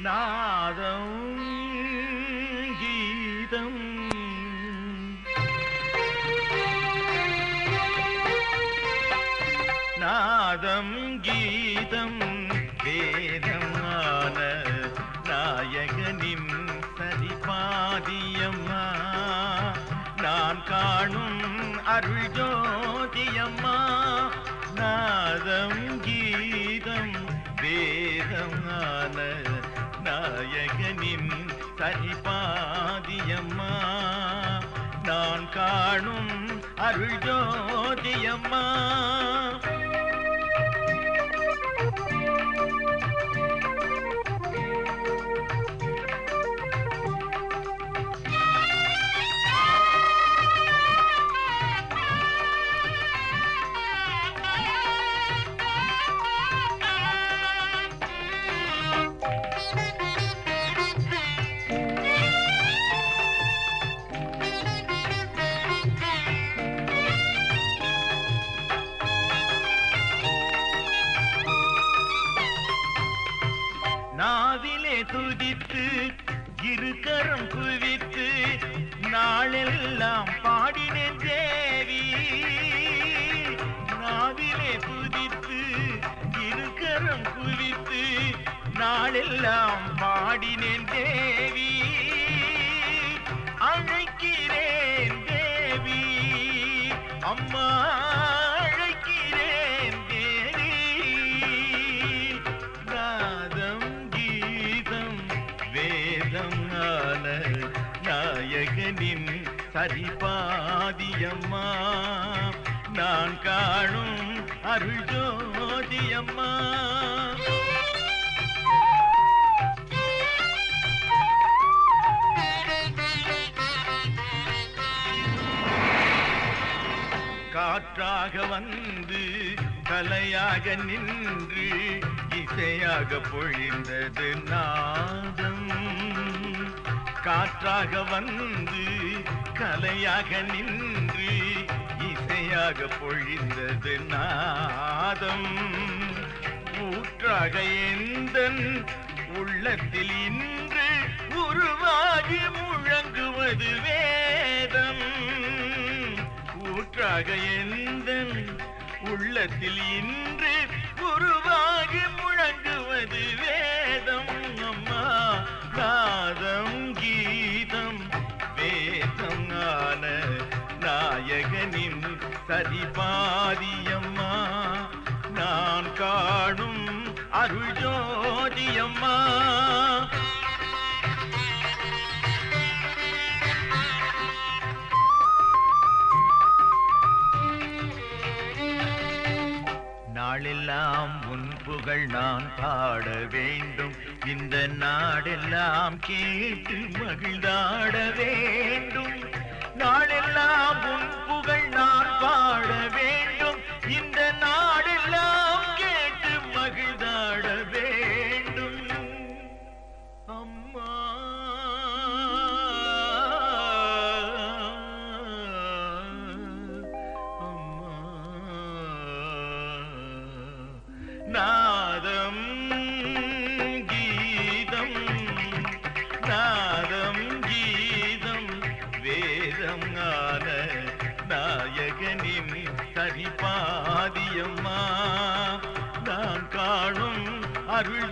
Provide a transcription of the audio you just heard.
நாதம் கீதம் நாதம் கீதம் வேதமான நாயகனின் சரிபாதியம்மா நான் காணும் அருள் ஜோதியம்மா நாதம் கீதம் வேதமான நாயகனின் சரிபாதியம்மா நான் காணும் அருள் ஜோதியம்மா நாவிலே துதித்து இருக்கரம் குவித்து நாளெல்லாம் பாடினேன் தேவி நாவிலே துதித்து இருக்கரம் குவித்து நாளெல்லாம் பாடினேன் தேவி அழைக்கிறேன் தேவி அம்மா அழைக்கிறேன் தேவி நாதம் கீதம் வேதமான நாயகனின் சரிபாதியம்மா நான் காணும் அருள் ஜோதியம்மா காற்றாக வந்து கலையாக நின்று இசையாக பொழிந்தது நாதம் காற்றாக வந்து கலையாக நின்று இசையாக பொழிந்தது நாதம் ஊற்றாக எந்தன் உள்ளத்தில் இன்று உருவாகி முழங்குவது வேதம் ஊற்றாக எந்தன் உள்ளத்தில் இன்று உருவாகி முழங்குவது வேதம் அம்மா நாதம் கீதம் வேதம் ஆன நாயகனின் சரிபாதியம்மா நான் காணும் அருள் ஜோதியம்மா நாளெல்லாம் உன் புகழ் நான் பாட வேண்டும் இந்த நாடெல்லாம் கேட்டு மகிழ்ந்தாட வேண்டும் நாளெல்லாம் உன் புகழ் நான் பாட வேண்டும் இந்த நாடெல்லாம் கேட்டு மகிழ்ந்தாட வேண்டும் அம்மா நாதம் கீதம் நாதம் கீதம் வேதம் ஆன நாயகனின் சரிபாதியம்மா நான் காணும் அருள்